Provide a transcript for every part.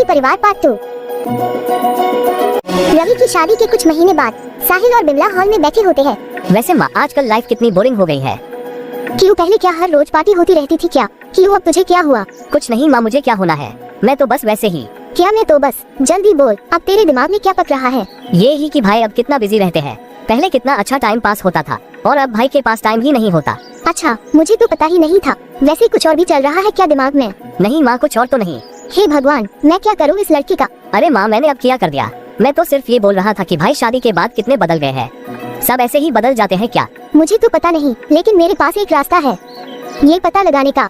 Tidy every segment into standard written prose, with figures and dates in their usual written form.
रवि परिवार पार्ट 2। रवि की शादी के कुछ महीने बाद साहिल और बिमला हॉल में बैठे होते हैं। वैसे माँ आजकल लाइफ कितनी बोरिंग हो गई है। क्यों, पहले क्या हर रोज पार्टी होती रहती थी क्या? क्यों, अब तुझे क्या हुआ? कुछ नहीं माँ, मुझे क्या होना है, मैं तो बस वैसे ही। क्या मैं तो बस? जल्दी बोल, अब तेरे दिमाग में क्या पक रहा है? ये ही कि भाई अब कितना बिजी रहते हैं। पहले कितना अच्छा टाइम पास होता था और अब भाई के पास टाइम ही नहीं होता। अच्छा, मुझे तो पता ही नहीं था। वैसे कुछ और भी चल रहा है क्या दिमाग में? नहीं माँ, कुछ और तो नहीं। हे भगवान, मैं क्या करूँ इस लड़की का? अरे माँ, मैंने अब क्या कर दिया? मैं तो सिर्फ ये बोल रहा था कि भाई शादी के बाद कितने बदल गए हैं। सब ऐसे ही बदल जाते हैं क्या? मुझे तो पता नहीं, लेकिन मेरे पास एक रास्ता है ये पता लगाने का।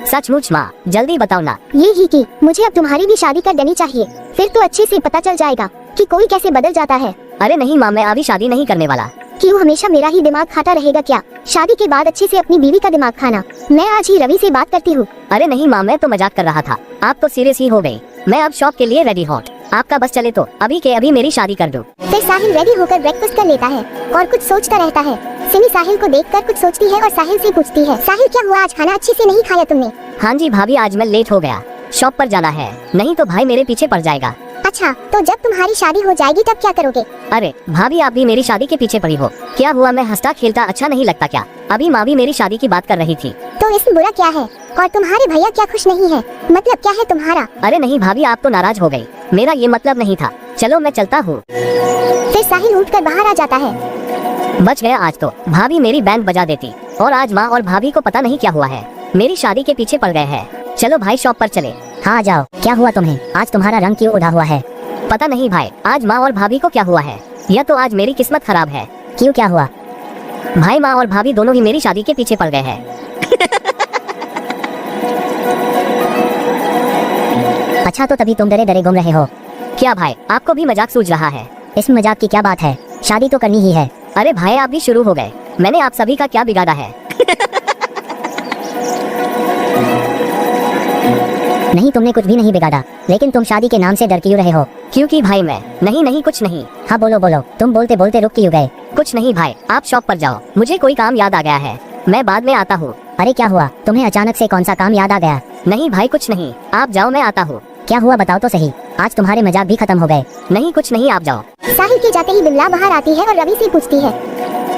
सचमुच माँ, जल्दी बताओ ना। ये ही कि मुझे अब तुम्हारी भी शादी कर देनी चाहिए, फिर तो अच्छे से पता चल जाएगा कि कोई कैसे बदल जाता है। अरे नहीं माँ, मैं अभी शादी नहीं करने वाला। क्यों, हमेशा मेरा ही दिमाग खाता रहेगा क्या? शादी के बाद अच्छे से अपनी बीवी का दिमाग खाना। मैं आज ही रवि से बात करती हूँ। अरे नहीं माँ, मैं तो मजाक कर रहा था, आप तो सीरियस ही हो गई। मैं अब शॉप के लिए रेडी हूँ, आपका बस चले तो अभी के अभी मेरी शादी कर दो। फिर साहिल रेडी होकर ब्रेकफास्ट कर लेता है और कुछ सोचता रहता है। सिमी साहिल को देखकर कुछ सोचती है और साहिल से पूछती है, साहिल क्या हुआ, आज खाना अच्छे से नहीं खाया तुमने? हाँ जी भाभी, आज मैं लेट हो गया, शॉप पर जाना है, नहीं तो भाई मेरे पीछे पड़ जाएगा। अच्छा, तो जब तुम्हारी शादी हो जाएगी तब क्या करोगे? अरे भाभी, आप भी मेरी शादी के पीछे पड़ी हो क्या? हुआ मैं हंसता खेलता अच्छा नहीं लगता क्या? अभी माँ भी मेरी शादी की बात कर रही थी। तो इसमें बुरा क्या है? और तुम्हारे भैया क्या खुश नहीं है? मतलब क्या है तुम्हारा? अरे नहीं भाभी, आप तो नाराज हो गई, मेरा ये मतलब नहीं था। चलो मैं चलता हूँ। फिर साहिल उठकर बाहर आ जाता है। बच गया आज तो, भाभी मेरी बैंड बजा देती। और आज माँ और भाभी को पता नहीं क्या हुआ है, मेरी शादी के पीछे पड़ गए हैं। चलो भाई शॉप पर चले। हाँ जाओ। क्या हुआ तुम्हें? आज तुम्हारा रंग क्यों उड़ा हुआ है? पता नहीं भाई, आज माँ और भाभी को क्या हुआ है, या तो आज मेरी किस्मत खराब है। क्यों, क्या हुआ? भाई माँ और भाभी दोनों ही मेरी शादी के पीछे पड़ गए हैं। अच्छा, तो तभी तुम डरे डरे घूम रहे हो क्या भाई, आपको भी मजाक सूझ रहा है? इस मजाक की क्या बात है, शादी तो करनी ही है। अरे भाई, आप भी शुरू हो गए, मैंने आप सभी का क्या बिगाड़ा है? नहीं, तुमने कुछ भी नहीं बिगाड़ा, लेकिन तुम शादी के नाम से डर क्यों रहे हो? क्योंकि भाई मैं नहीं कुछ नहीं। हाँ बोलो बोलो, तुम बोलते बोलते रुक क्यों गए? कुछ नहीं भाई, आप शॉप पर जाओ, मुझे कोई काम याद आ गया है, मैं बाद में आता हूँ। अरे क्या हुआ, तुम्हें अचानक से कौन सा काम याद आ गया? नहीं भाई कुछ नहीं, आप जाओ, मैं आता हूँ। क्या हुआ बताओ तो सही, आज तुम्हारे मजाक भी खत्म हो गए। नहीं कुछ नहीं, आप जाओ। साहिल के जाते ही बिमला बाहर आती है और रवि से पूछती है,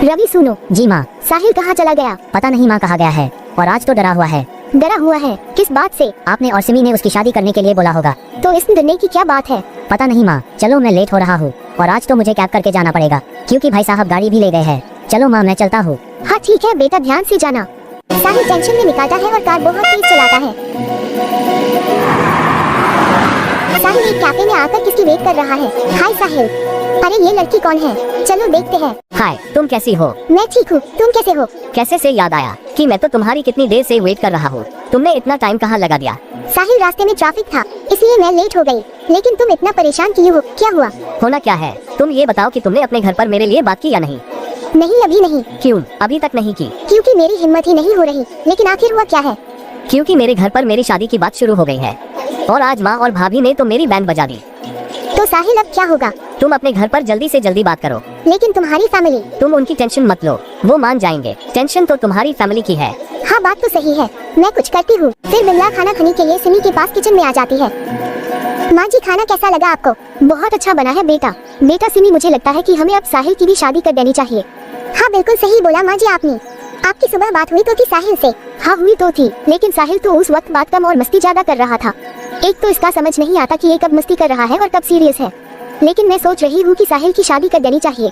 रवि सुनो। जी माँ। साहिल कहाँ चला गया? पता नहीं माँ, कहाँ गया है, और आज तो डरा हुआ है। डरा हुआ है? किस बात से? आपने और सिमी ने उसकी शादी करने के लिए बोला होगा। तो इसमें डरने की क्या बात है? पता नहीं माँ, चलो मैं लेट हो रहा हूँ और आज तो मुझे कैब करके जाना पड़ेगा, क्योंकि भाई साहब गाड़ी भी ले गए हैं। चलो माँ, मैं चलता हूँ। हाँ ठीक है बेटा, ध्यान से जाना। साहिल टेंशन में निकलता है और कार बहुत तेज चलाता है। साहिल एक कैफे में आकर किसकी वेट कर रहा है। हाय साहिल। अरे ये लड़की कौन है, चलो देखते हैं। हाय, तुम कैसी हो? मैं ठीक हूँ, तुम कैसे हो? कैसे से याद आया कि मैं तो तुम्हारी कितनी देर से वेट कर रहा हूँ, तुमने इतना टाइम कहाँ लगा दिया? साहिल रास्ते में ट्रैफिक था, इसलिए मैं लेट हो गई। लेकिन तुम इतना परेशान क्यों हो, क्या हुआ? होना क्या है, तुम ये बताओ कि तुमने अपने घर पर मेरे लिए बात की या नहीं? नहीं, अभी नहीं। क्यों अभी तक नहीं की? क्योंकि मेरी हिम्मत ही नहीं हो रही। लेकिन आखिर हुआ क्या है? क्योंकि मेरे घर पर मेरी शादी की बात शुरू हो गई है और आज माँ और भाभी ने तो मेरी बैंड बजा दी। तो साहिल अब क्या होगा? तुम अपने घर पर जल्दी से जल्दी बात करो। लेकिन तुम्हारी फैमिली? तुम उनकी टेंशन मत लो, वो मान जाएंगे, टेंशन तो तुम्हारी फैमिली की है। हाँ बात तो सही है, मैं कुछ करती हूँ। फिर बिमला खाना खाने के लिए सिमी के पास किचन में आ जाती है। माँ जी, खाना कैसा लगा आपको? बहुत अच्छा बना है बेटा। बेटा सिमी, मुझे लगता है कि हमें अब साहिल की भी शादी कर देनी चाहिए। हाँ बिल्कुल सही बोला माँ जी आपने। आपकी सुबह बात हुई तो थी साहिल से? हाँ हुई तो थी, लेकिन साहिल तो उस वक्त बात कम और मस्ती ज्यादा कर रहा था। एक तो इसका समझ नहीं आता कि ये कब मस्ती कर रहा है और कब सीरियस है। लेकिन मैं सोच रही हूँ कि साहिल की शादी कर देनी चाहिए।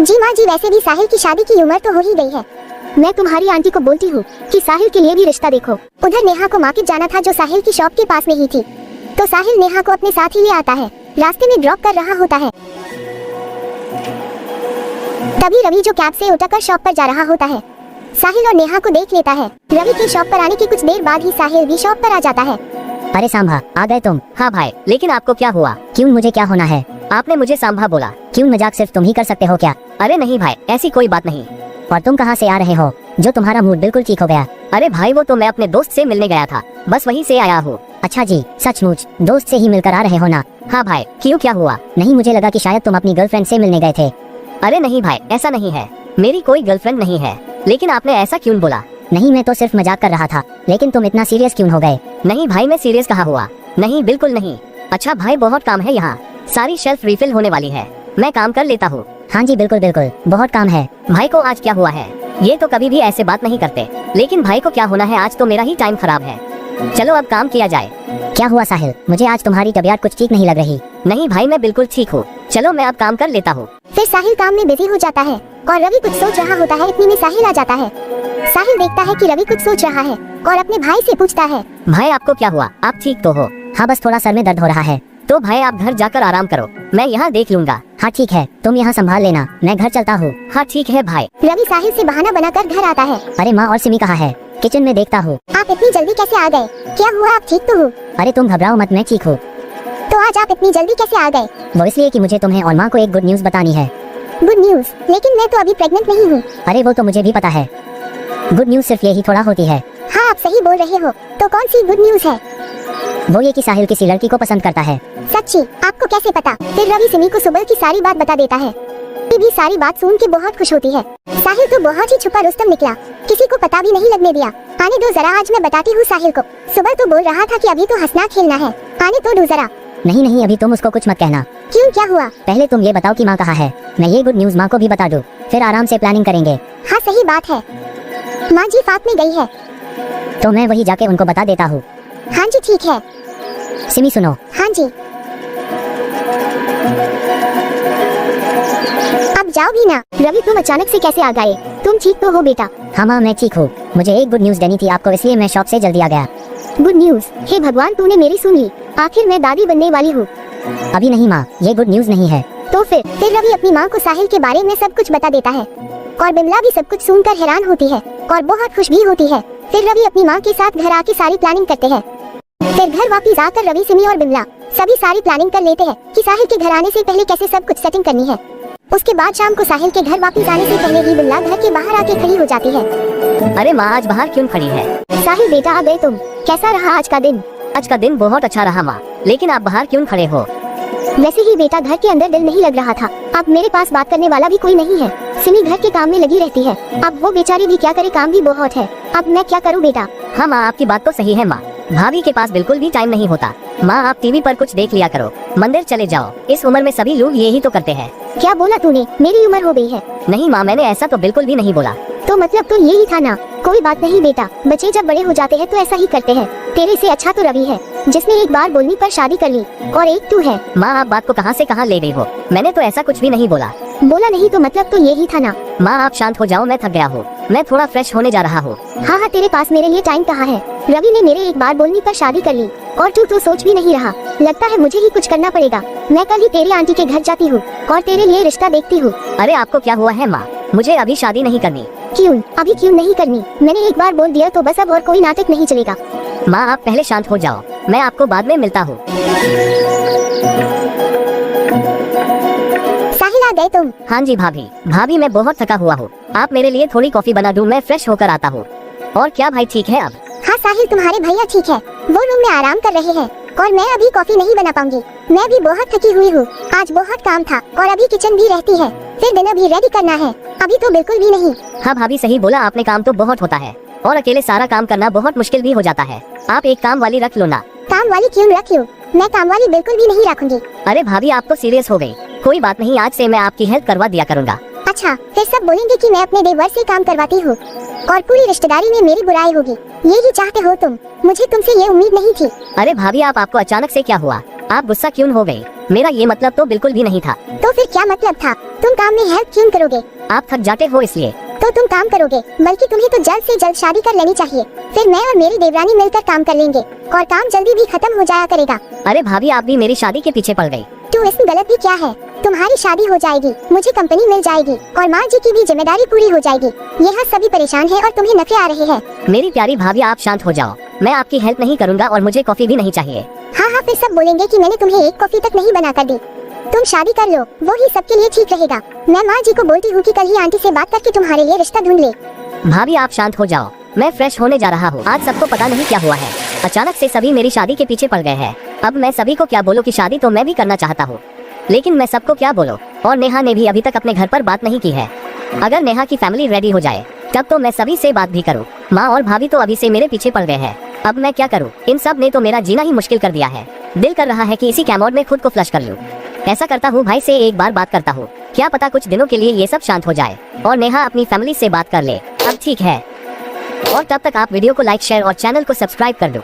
जी माँ जी, वैसे भी साहिल की शादी की उम्र तो हो ही गई है। मैं तुम्हारी आंटी को बोलती हूँ कि साहिल के लिए भी रिश्ता देखो। उधर नेहा को मार्केट जाना था जो साहिल की शॉप के पास में ही थी, तो साहिल नेहा को अपने साथ ही ले आता है, रास्ते में ड्रॉप कर रहा होता है। तभी रवि जो कैब से उतरकर शॉप पर जा रहा होता है, साहिल और नेहा को देख लेता है। रवि के शॉप पर आने की कुछ देर बाद ही साहिल भी शॉप पर आ जाता है। अरे सांभा, आ गए तुम? हाँ भाई, लेकिन आपको क्या हुआ? क्यों, मुझे क्या होना है? आपने मुझे सांभा बोला। क्यों, मजाक सिर्फ तुम ही कर सकते हो क्या? अरे नहीं भाई, ऐसी कोई बात नहीं। और तुम कहाँ से आ रहे हो जो तुम्हारा मूड बिल्कुल ठीक हो गया? अरे भाई, वो तो मैं अपने दोस्त से मिलने गया था, बस वहीं से आया हूँ। अच्छा जी, सचमुच दोस्त से ही मिलकर आ रहे हो ना? हाँ भाई। क्यों, क्या हुआ? नहीं, मुझे लगा कि शायद तुम अपनी गर्लफ्रेंड से मिलने गए थे। अरे नहीं भाई, ऐसा नहीं है, मेरी कोई गर्लफ्रेंड नहीं है। लेकिन आपने ऐसा क्यों बोला? नहीं, मैं तो सिर्फ मजाक कर रहा था, लेकिन तुम इतना सीरियस क्यों हो गए? नहीं भाई, मैं सीरियस कहाँ हुआ? नहीं, बिल्कुल नहीं। अच्छा भाई, बहुत काम है यहाँ, सारी शेल्फ रिफिल होने वाली है, मैं काम कर लेता हूँ। हाँ जी बिल्कुल बिल्कुल, बहुत काम है। भाई को आज क्या हुआ है? ये तो कभी भी ऐसे बात नहीं करते, लेकिन भाई को क्या होना है? आज तो मेरा ही टाइम खराब है। चलो अब काम किया जाए। क्या हुआ साहिल? मुझे आज तुम्हारी तबीयत कुछ ठीक नहीं लग रही। नहीं भाई, मैं बिल्कुल ठीक हूँ। चलो मैं अब काम कर लेता हूँ। फिर साहिल काम में बिजी हो जाता है और रवि कुछ सोच रहा होता है। इतनी में साहिल आ जाता है। साहिल देखता है कि रवि कुछ सोच रहा है और अपने भाई से पूछता है, भाई आपको क्या हुआ? आप ठीक तो हो? हाँ बस थोड़ा सर में दर्द हो रहा है। तो भाई आप घर जाकर आराम करो, मैं यहाँ देख लूंगा। हाँ ठीक है, तुम यहाँ संभाल लेना, मैं घर चलता हूँ। हाँ ठीक है भाई। रवि साहिल से बहाना बनाकर घर आता है। अरे माँ और सिमी कहाँ है? किचन में देखता हूँ। आप इतनी जल्दी कैसे आ गए? क्या हुआ, आप ठीक तो हो? अरे तुम घबराओ मत, मैं ठीक हूँ। तो आज आप इतनी जल्दी कैसे आ गए? वो इसलिए कि मुझे तुम्हें और माँ को एक गुड न्यूज़ बतानी है। Good news? लेकिन मैं तो अभी प्रेग्नेंट नहीं हूँ। अरे वो तो मुझे भी पता है, गुड न्यूज़ सिर्फ यही थोड़ा होती है। हाँ आप सही बोल रहे हो। तो कौन सी गुड न्यूज है? वो ये कि साहिल किसी लड़की को पसंद करता है। सच्ची? आपको कैसे पता? फिर रवि सिमी को सुबह की सारी बात बता देता है। ये भी सारी बात सुन के बहुत खुश होती है। साहिल तो बहुत ही छुपा रुस्तम निकला, किसी को पता भी नहीं लगने दिया। आने दो जरा, आज मैं बताती हूँ साहिल को। सुबह तो बोल रहा था कि अभी तो हंसना खेलना है, आने तो दो जरा। नहीं नहीं, अभी तुम उसको कुछ मत कहना। क्यों, क्या हुआ? पहले तुम ये बताओ कि माँ कहाँ है, मैं ये गुड न्यूज़ माँ को भी बता दूँ, फिर आराम से प्लानिंग करेंगे। हाँ सही बात है, माँ जी फात में गई है। तो मैं वही जाके उनको बता देता हूँ। हाँ जी ठीक है। सिमी सुनो। हाँ जी। अब जाओ भी ना। रवि तुम अचानक से कैसे आ गए? तुम ठीक तो हो बेटा? हाँ माँ मैं ठीक हूँ, मुझे एक गुड न्यूज़ देनी थी आपको, इसलिए मैं शॉप से जल्दी आ गया। Good news? हे भगवान, तूने मेरी सुन ली। आखिर मैं दादी बनने वाली हूँ। अभी नहीं माँ, ये गुड न्यूज़ नहीं है। तो फिर रवि अपनी माँ को साहिल के बारे में सब कुछ बता देता है और बिमला भी सब कुछ सुनकर हैरान होती है और बहुत खुश भी होती है। फिर रवि अपनी माँ के साथ घर आके सारी प्लानिंग करते हैं। फिर घर वापस आकर रवि, सिमी और बिमला सभी सारी प्लानिंग कर लेते हैं कि साहिल के घर आने से पहले कैसे सब कुछ सेटिंग करनी है। उसके बाद शाम को साहिल के घर वापस आने से पहले ही बिमला घर के बाहर आके खड़ी हो जाती है। अरे माँ, आज बाहर क्यों खड़ी है? साहिल बेटा आ गए तुम, कैसा रहा आज का दिन? आज का दिन बहुत अच्छा रहा माँ, लेकिन आप बाहर क्यों खड़े हो? वैसे ही बेटा घर के अंदर दिल नहीं लग रहा था। अब मेरे पास बात करने वाला भी कोई नहीं है। सिमी घर के काम में लगी रहती है, अब वो बेचारी भी क्या करे, काम भी बहुत है। अब मैं क्या करूँ बेटा? हाँ माँ, आपकी बात तो सही है माँ, भाभी के पास बिल्कुल भी टाइम नहीं होता। माँ आप टीवी पर कुछ देख लिया करो, मंदिर चले जाओ, इस उम्र में सभी लोग यही तो करते हैं। क्या बोला तूने? मेरी उम्र हो गई है? नहीं माँ, मैंने ऐसा तो बिल्कुल भी नहीं बोला। तो मतलब तो यही था ना? कोई बात नहीं बेटा, बच्चे जब बड़े हो जाते हैं तो ऐसा ही करते हैं। तेरे से अच्छा तो रवि है, जिसने एक बार बोलने पर शादी कर ली, और एक तू है। माँ आप बात को कहाँ से कहाँ ले गई हो? मैंने तो ऐसा कुछ भी नहीं बोला। बोला नहीं तो मतलब तो यही था ना? माँ आप शांत हो जाओ, मैं थक गया हूँ, मैं थोड़ा फ्रेश होने जा रहा हूँ। हाँ हाँ, तेरे पास मेरे लिए टाइम कहाँ है? रवि ने मेरे एक बार बोलने पर शादी कर ली और तू तो सोच भी नहीं रहा। लगता है मुझे ही कुछ करना पड़ेगा। मैं कल ही तेरी आंटी के घर जाती हूँ और तेरे लिए रिश्ता देखती हूँ। अरे आपको क्या हुआ है माँ? मुझे अभी शादी नहीं करनी। क्यों? अभी क्यों नहीं करनी? मैंने एक बार बोल दिया तो बस, अब और कोई नाटक नहीं चलेगा। माँ आप पहले शांत हो जाओ, मैं आपको बाद में मिलता हूँ। साहिल आ गए तुम? हाँ जी भाभी, भाभी मैं बहुत थका हुआ हूँ, आप मेरे लिए थोड़ी कॉफी बना दूँ, मैं फ्रेश होकर आता हूँ। और क्या भाई ठीक है अब? हाँ साहिल, तुम्हारे भैया ठीक है, वो रूम में आराम कर रहे हैं और मैं अभी कॉफी नहीं बना पाऊंगी। मैं भी बहुत थकी हुई हूँ, आज बहुत काम था और अभी किचन भी रहती है, फिर डिनर भी रेडी करना है, अभी तो बिल्कुल भी नहीं। हाँ भाभी सही बोला आपने, काम तो बहुत होता है और अकेले सारा काम करना बहुत मुश्किल भी हो जाता है। आप एक काम वाली रख लो ना। काम वाली क्यों रख लूं? मैं काम वाली बिल्कुल भी नहीं रखूंगी। अरे भाभी आप तो सीरियस हो गई। कोई बात नहीं, आज से मैं आपकी हेल्प करवा दिया करूँगा। अच्छा, फिर सब बोलेंगे कि मैं अपने देवर से काम करवाती हूँ और पूरी रिश्तेदारी में मेरी बुराई होगी। यही चाहते हो तुम? मुझे तुमसे ये उम्मीद नहीं थी। अरे भाभी आपको अचानक से क्या हुआ? आप गुस्सा क्यों हो गई? मेरा ये मतलब तो बिल्कुल भी नहीं था। तो फिर क्या मतलब था? तुम काम में हेल्प क्यों करोगे? आप थक जाते हो इसलिए। तो तुम काम करोगे, बल्कि तुम्हें तो जल्द से जल्द शादी कर लेनी चाहिए, फिर मैं और मेरी देवरानी मिलकर काम कर लेंगे और काम जल्दी भी खत्म हो जाया करेगा। अरे भाभी आप भी मेरी शादी के पीछे पड़ गई। तो इसमें गलत भी क्या है? तुम्हारी शादी हो जाएगी, मुझे कंपनी मिल जाएगी और माँ जी की भी जिम्मेदारी पूरी हो जाएगी। यहाँ सभी परेशान हैं और तुम्हें नखरे आ रहे हैं। मेरी प्यारी भाभी आप शांत हो जाओ, मैं आपकी हेल्प नहीं करूँगा और मुझे कॉफी भी नहीं चाहिए। हाँ हाँ, फिर सब बोलेंगे कि मैंने तुम्हें एक कॉफी तक नहीं बना कर दी। तुम शादी कर लो, वो ही सबके लिए ठीक रहेगा। मैं माँ जी को बोलती हूँ कि कल ही आंटी से बात करके तुम्हारे लिए रिश्ता ढूंढ ले। भाभी आप शांत हो जाओ, मैं फ्रेश होने जा रहा हूँ। आज सबको पता नहीं क्या हुआ है, अचानक से सभी मेरी शादी के पीछे पड़ गए हैं। अब मैं सभी को क्या बोलूँ कि शादी तो मैं भी करना चाहता हूँ, लेकिन मैं सबको क्या बोलूँ? और नेहा ने भी अभी तक अपने घर पर बात नहीं की है। अगर नेहा की फैमिली रेडी हो जाए तब तो मैं सभी से बात भी करूँ। माँ और भाभी तो अभी से मेरे पीछे पड़ गए हैं। अब मैं क्या करूं? इन सब ने तो मेरा जीना ही मुश्किल कर दिया है। दिल कर रहा है कि इसी कैमोड में खुद को फ्लश कर लूं। ऐसा करता हूँ, भाई से एक बार बात करता हूँ, क्या पता कुछ दिनों के लिए ये सब शांत हो जाए और नेहा अपनी फैमिली से बात कर ले। अब ठीक है, और तब तक आप वीडियो को लाइक, शेयर और चैनल को सब्सक्राइब कर दो।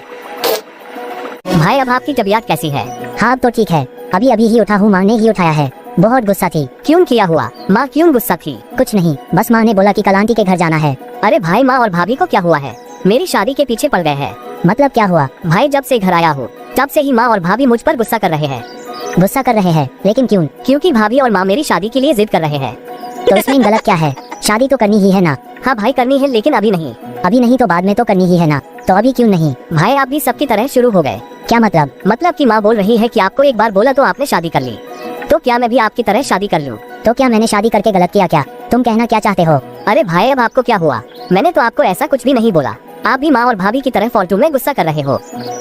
भाई अब आपकी तबीयत कैसी है? हाँ अब तो ठीक है, अभी अभी ही उठा हूँ, माँ ने ही उठाया है। बहुत गुस्सा थी। क्यों किया हुआ? माँ क्यों गुस्सा थी? कुछ नहीं, बस माँ ने बोला कि कल आंटी के घर जाना है। अरे भाई, माँ और भाभी को क्या हुआ है? मेरी शादी के पीछे पड़ गए हैं। मतलब क्या हुआ? भाई जब से घर आया हूँ तब से ही माँ और भाभी मुझ पर गुस्सा कर रहे हैं। गुस्सा कर रहे हैं? लेकिन क्यों? क्योंकि भाभी और माँ मेरी शादी के लिए जिद कर रहे हैं। तो इसमें गलत क्या है? शादी तो करनी ही है ना। हाँ भाई करनी है, लेकिन अभी नहीं। अभी नहीं तो बाद में तो करनी ही है ना, तो अभी क्यों नहीं? भाई आप भी सबकी तरह शुरू हो गए। क्या मतलब? मतलब कि माँ बोल रही है कि आपको एक बार बोला तो आपने शादी कर ली, तो क्या मैं भी आपकी तरह शादी कर लूँ? तो क्या मैंने शादी करके गलत किया क्या? तुम कहना क्या चाहते हो? अरे भाई अब आपको क्या हुआ? मैंने तो आपको ऐसा कुछ भी नहीं बोला। आप भी माँ और भाभी की तरह फालतू में गुस्सा कर रहे हो।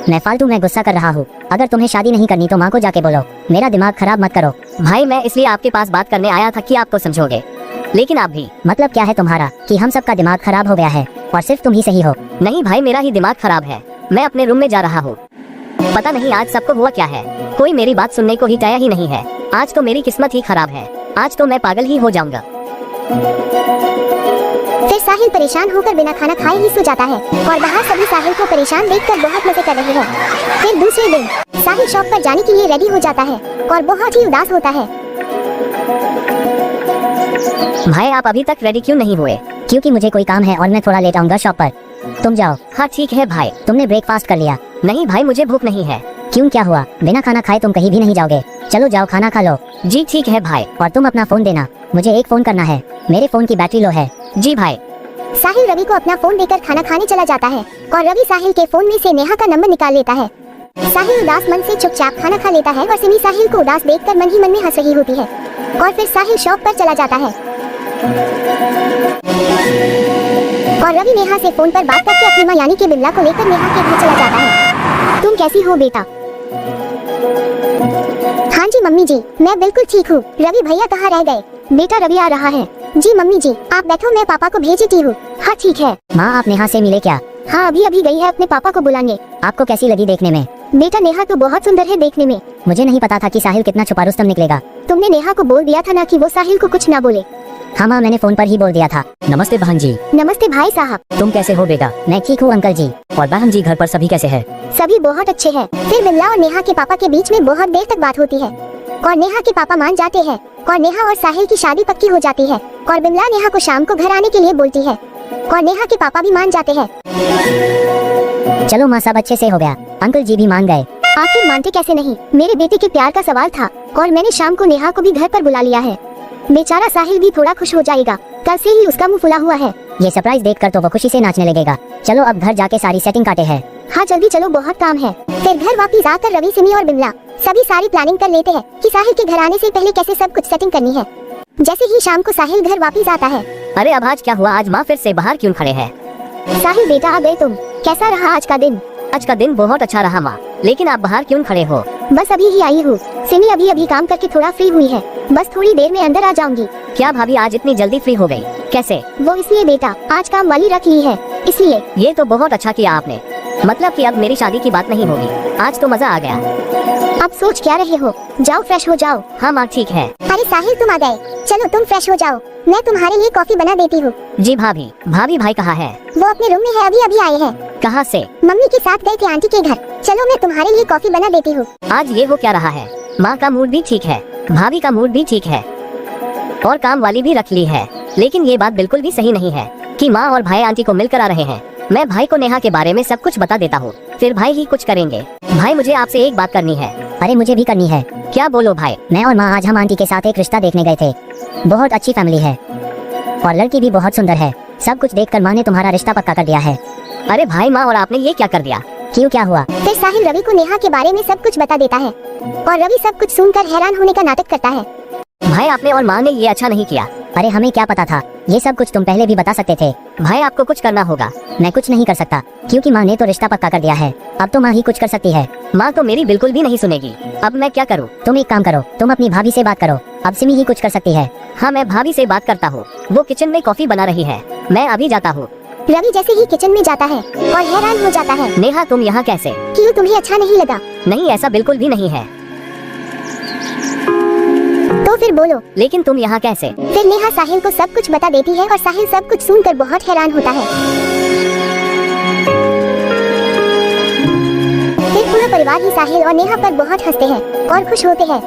मैं फालतू में गुस्सा कर रहा हूँ? अगर तुम्हें शादी नहीं करनी तो माँ को जाके बोलो, मेरा दिमाग खराब मत करो। भाई मैं इसलिए आपके पास बात करने आया था कि आप तो समझोगे, लेकिन आप भी। मतलब क्या है तुम्हारा कि हम सबका दिमाग खराब हो गया है और सिर्फ तुम ही सही हो? नहीं भाई, मेरा ही दिमाग खराब है। मैं अपने रूम में जा रहा हूँ। पता नहीं आज सबको हुआ क्या है, कोई मेरी बात सुनने को ही तैयार ही नहीं है। आज तो मेरी किस्मत ही खराब है, आज तो मैं पागल ही हो जाऊंगा। फिर साहिल परेशान होकर बिना खाना खाए ही सो जाता है और बाहर सभी साहिल को परेशान देखकर बहुत मजे कर रहे हैं। फिर दूसरे दिन साहिल शॉप पर जाने के लिए रेडी हो जाता है और बहुत ही उदास होता है। भाई आप अभी तक रेडी क्यों नहीं हुए? क्योंकि मुझे कोई काम है और मैं थोड़ा लेट आऊंगा शॉप पर। तुम जाओ। हाँ ठीक है भाई। तुमने ब्रेकफास्ट कर लिया? नहीं भाई, मुझे भूख नहीं है। क्यों, क्या हुआ? बिना खाना खाए तुम कहीं भी नहीं जाओगे। चलो जाओ, खाना खा लो। जी ठीक है भाई। और तुम अपना फोन देना, मुझे एक फोन करना है, मेरे फोन की बैटरी लो है। जी भाई। साहिल रवि को अपना फोन देकर खाना खाने चला जाता है और रवि साहिल के फोन में से नेहा का नंबर निकाल लेता है। साहिल उदास मन से चुपचाप खाना खा लेता है और सिमी साहिल को उदास देखकर मन ही मन में हंस रही होती है और फिर साहिल शॉप पर चला जाता है और रवि नेहा से फोन पर बात करके अपनी मां यानी कि बिमला को लेकर नेहा के घर चला जाता है। तुम कैसी हो बेटा? हाँ जी मम्मी जी, मैं बिल्कुल ठीक हूँ। रवि भैया कहाँ रह गए? बेटा रवि आ रहा है। जी मम्मी जी, आप बैठो, मैं पापा को भेज देती हूँ। हाँ ठीक है। माँ आप नेहा से मिले क्या? हाँ अभी अभी गई है अपने पापा को बुलाने। आपको कैसी लगी देखने में? बेटा नेहा तो बहुत सुंदर है देखने में। मुझे नहीं पता था कि साहिल कितना छुपा रुस्तम निकलेगा। तुमने नेहा को बोल दिया था ना कि वो साहिल को कुछ ना बोले। हाँ माँ, मैंने फोन पर ही बोल दिया था। नमस्ते बहन जी। नमस्ते भाई साहब। तुम कैसे हो बेटा? मैं ठीक हूँ अंकल जी। और बहन जी घर पर सभी कैसे हैं? सभी बहुत अच्छे हैं। फिर बिमला और नेहा के पापा के बीच में बहुत देर तक बात होती है और नेहा के पापा मान जाते हैं और नेहा और साहिल की शादी पक्की हो जाती है और बिमला नेहा को शाम को घर आने के लिए बोलती है और नेहा के पापा भी मान जाते हैं। चलो माँ, सब अच्छे से हो गया। अंकल जी भी मान गए। आखिर मानते कैसे नहीं, मेरे बेटे के प्यार का सवाल था और मैंने शाम को नेहा को भी घर पर बुला लिया है। बेचारा साहिल भी थोड़ा खुश हो जाएगा, कल से ही उसका मुंह फुला हुआ है। ये सरप्राइज देखकर तो वो खुशी से नाचने लगेगा। चलो अब घर जाके सारी सेटिंग काटे हैं। हाँ जल्दी चलो, बहुत काम है। फिर घर वापस आकर रवि, सिमी और बिमला सभी सारी प्लानिंग कर लेते हैं कि साहिल के घर आने से पहले कैसे सब कुछ सेटिंग करनी है। जैसे ही शाम को साहिल घर वापस आता है। अरे अब आज क्या हुआ? आज माँ फिर से बाहर क्यों खड़े हैं? साहिल बेटा आ गए तुम, कैसा रहा आज का दिन? आज का दिन बहुत अच्छा रहा माँ, लेकिन आप बाहर क्यों खड़े हो? बस अभी ही आई हूँ। सिमी अभी अभी काम करके थोड़ा फ्री हुई है, बस थोड़ी देर में अंदर आ जाऊंगी। क्या भाभी आज इतनी जल्दी फ्री हो गई? कैसे? वो इसलिए बेटा, आज काम वाली रख ली है इसलिए। ये तो बहुत अच्छा किया आपने, मतलब कि अब मेरी शादी की बात नहीं होगी। आज तो मजा आ गया। अब सोच क्या रहे हो? जाओ फ्रेश हो जाओ। हाँ माँ ठीक है। अरे साहिल तुम आ गए, चलो तुम फ्रेश हो जाओ, मैं तुम्हारे लिए कॉफी बना देती हूँ। जी भाभी। भाभी भाई कहाँ है? वो अपने रूम में है, अभी अभी आए हैं। कहाँ से? मम्मी के साथ गए थे आंटी के घर। चलो मैं तुम्हारे लिए कॉफी बना देती हूँ। आज ये हो क्या रहा है? माँ का मूड भी ठीक है, भाभी का मूड भी ठीक है और काम वाली भी रख ली है, लेकिन ये बात बिल्कुल भी सही नहीं है कि माँ और भाई आंटी को मिलकर आ रहे हैं। मैं भाई को नेहा के बारे में सब कुछ बता देता हूँ, फिर भाई ही कुछ करेंगे। भाई मुझे आपसे एक बात करनी है। अरे मुझे भी करनी है। क्या? बोलो भाई। मैं और माँ आज हम आंटी के साथ एक रिश्ता देखने गए थे। बहुत अच्छी फैमिली है और लड़की भी बहुत सुंदर है। सब कुछ देखकर माँ ने तुम्हारा रिश्ता पक्का कर दिया है। अरे भाई, माँ और आपने ये क्या कर दिया? क्यों, क्या हुआ? फिर साहिल रवि को नेहा के बारे में सब कुछ बता देता है और रवि सब कुछ सुनकर हैरान होने का नाटक करता है। भाई आपने और माँ ने ये अच्छा नहीं किया। अरे हमें क्या पता था, ये सब कुछ तुम पहले भी बता सकते थे। भाई आपको कुछ करना होगा। मैं कुछ नहीं कर सकता क्योंकि माँ ने तो रिश्ता पक्का कर दिया है। अब तो माँ ही कुछ कर सकती है। माँ तो मेरी बिल्कुल भी नहीं सुनेगी। अब मैं क्या करूँ? तुम एक काम करो, तुम अपनी भाभी से बात करो, अब सिमी ही कुछ कर सकती है। हाँ मैं भाभी से बात करता हूँ, वो किचन में कॉफी बना रही है, मैं अभी जाता हूँ। रवि जैसे ही किचन में जाता है और हैरान हो जाता है। नेहा तुम यहाँ कैसे? क्यों, तुम्हें अच्छा नहीं लगा? नहीं, ऐसा बिल्कुल भी नहीं है। तो फिर बोलो। लेकिन तुम यहाँ कैसे? फिर नेहा साहिल को सब कुछ बता देती है और साहिल सब कुछ सुनकर बहुत हैरान होता है। फिर पूरा परिवार ही साहिल और नेहा पर बहुत हंसते हैं और खुश होते हैं।